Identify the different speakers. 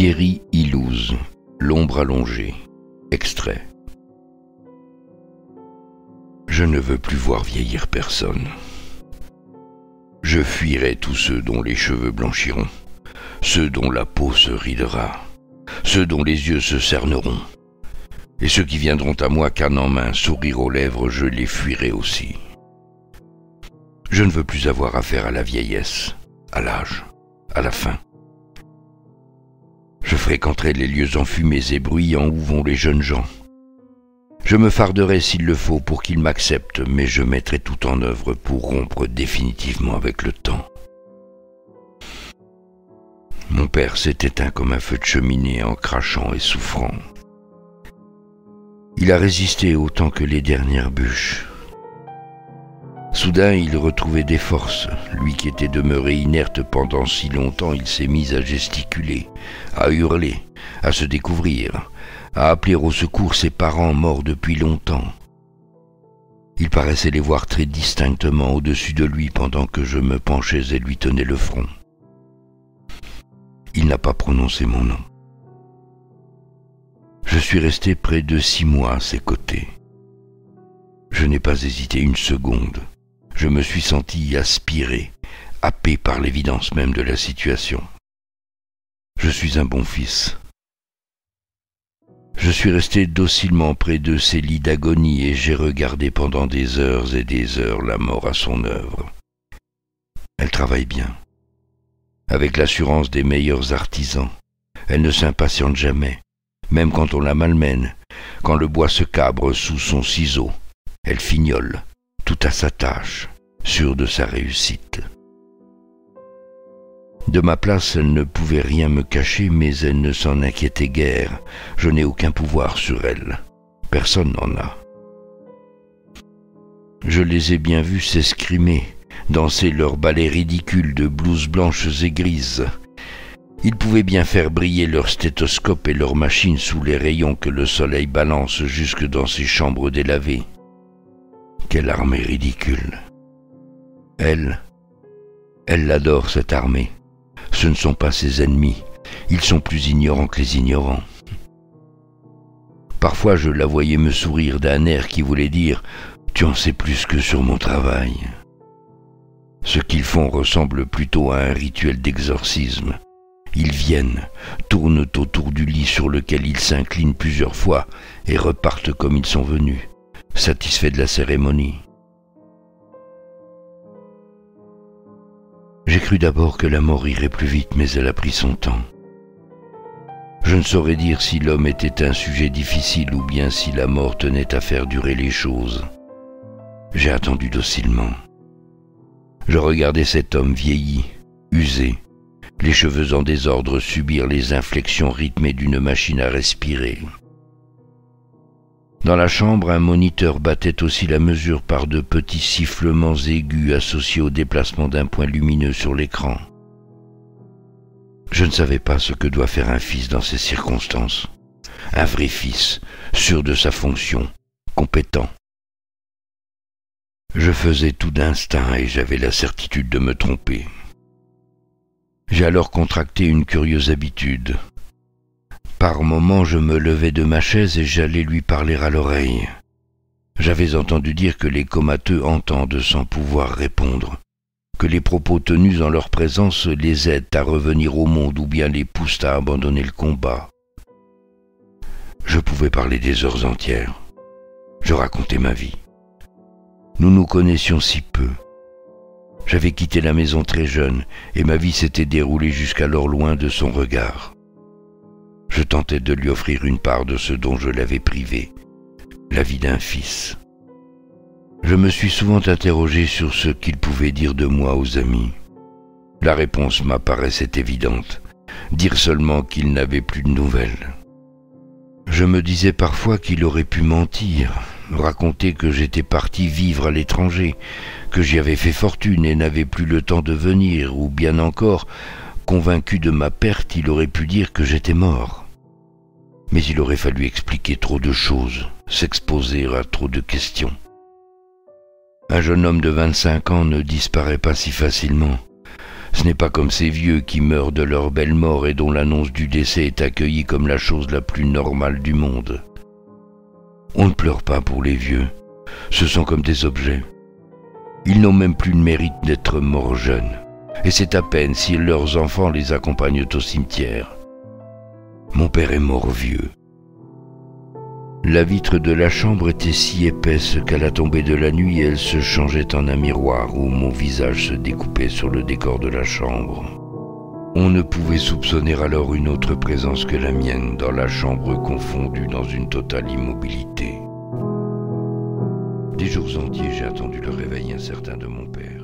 Speaker 1: Thierry Ilouz, L'ombre allongée. Extrait. Je ne veux plus voir vieillir personne. Je fuirai tous ceux dont les cheveux blanchiront, ceux dont la peau se ridera, ceux dont les yeux se cerneront. Et ceux qui viendront à moi canne en main, sourire aux lèvres, je les fuirai aussi. Je ne veux plus avoir affaire à la vieillesse, à l'âge, à la faim. Je fréquenterai les lieux enfumés et bruyants où vont les jeunes gens. Je me farderai s'il le faut pour qu'ils m'acceptent, mais je mettrai tout en œuvre pour rompre définitivement avec le temps. Mon père s'est éteint comme un feu de cheminée en crachant et souffrant. Il a résisté autant que les dernières bûches. Soudain, il retrouvait des forces. Lui qui était demeuré inerte pendant si longtemps, il s'est mis à gesticuler, à hurler, à se découvrir, à appeler au secours ses parents morts depuis longtemps. Il paraissait les voir très distinctement au-dessus de lui pendant que je me penchais et lui tenais le front. Il n'a pas prononcé mon nom. Je suis resté près de 6 mois à ses côtés. Je n'ai pas hésité une seconde. Je me suis senti aspiré, happé par l'évidence même de la situation. Je suis un bon fils. Je suis resté docilement près de ces lits d'agonie et j'ai regardé pendant des heures et des heures la mort à son œuvre. Elle travaille bien. Avec l'assurance des meilleurs artisans, elle ne s'impatiente jamais, même quand on la malmène, quand le bois se cabre sous son ciseau. Elle fignole, tout à sa tâche, sûre de sa réussite. De ma place, elle ne pouvait rien me cacher, mais elle ne s'en inquiétait guère. Je n'ai aucun pouvoir sur elle. Personne n'en a. Je les ai bien vus s'escrimer, danser leurs ballets ridicules de blouses blanches et grises. Ils pouvaient bien faire briller leur stéthoscope et leurs machines sous les rayons que le soleil balance jusque dans ces chambres délavées. Quelle armée ridicule. Elle l'adore, cette armée. Ce ne sont pas ses ennemis. Ils sont plus ignorants que les ignorants. Parfois, je la voyais me sourire d'un air qui voulait dire « Tu en sais plus que sur mon travail ». Ce qu'ils font ressemble plutôt à un rituel d'exorcisme. Ils viennent, tournent autour du lit sur lequel ils s'inclinent plusieurs fois et repartent comme ils sont venus, satisfaits de la cérémonie. J'ai cru d'abord que la mort irait plus vite, mais elle a pris son temps. Je ne saurais dire si l'homme était un sujet difficile ou bien si la mort tenait à faire durer les choses. J'ai attendu docilement. Je regardais cet homme vieilli, usé, les cheveux en désordre subir les inflexions rythmées d'une machine à respirer. Dans la chambre, un moniteur battait aussi la mesure par de petits sifflements aigus associés au déplacement d'un point lumineux sur l'écran. Je ne savais pas ce que doit faire un fils dans ces circonstances. Un vrai fils, sûr de sa fonction, compétent. Je faisais tout d'instinct et j'avais la certitude de me tromper. J'ai alors contracté une curieuse habitude. Par moments, je me levais de ma chaise et j'allais lui parler à l'oreille. J'avais entendu dire que les comateux entendent sans pouvoir répondre, que les propos tenus en leur présence les aident à revenir au monde ou bien les poussent à abandonner le combat. Je pouvais parler des heures entières. Je racontais ma vie. Nous nous connaissions si peu. J'avais quitté la maison très jeune et ma vie s'était déroulée jusqu'alors loin de son regard. Je tentais de lui offrir une part de ce dont je l'avais privé, la vie d'un fils. Je me suis souvent interrogé sur ce qu'il pouvait dire de moi aux amis. La réponse m'apparaissait évidente, dire seulement qu'il n'avait plus de nouvelles. Je me disais parfois qu'il aurait pu mentir, raconter que j'étais parti vivre à l'étranger, que j'y avais fait fortune et n'avais plus le temps de venir, ou bien encore, convaincu de ma perte, il aurait pu dire que j'étais mort. Mais il aurait fallu expliquer trop de choses, s'exposer à trop de questions. Un jeune homme de 25 ans ne disparaît pas si facilement. Ce n'est pas comme ces vieux qui meurent de leur belle mort et dont l'annonce du décès est accueillie comme la chose la plus normale du monde. On ne pleure pas pour les vieux, ce sont comme des objets. Ils n'ont même plus le mérite d'être morts jeunes, et c'est à peine si leurs enfants les accompagnent au cimetière. Mon père est mort vieux. La vitre de la chambre était si épaisse qu'à la tombée de la nuit, elle se changeait en un miroir où mon visage se découpait sur le décor de la chambre. On ne pouvait soupçonner alors une autre présence que la mienne dans la chambre confondue dans une totale immobilité. Des jours entiers, j'ai attendu le réveil incertain de mon père.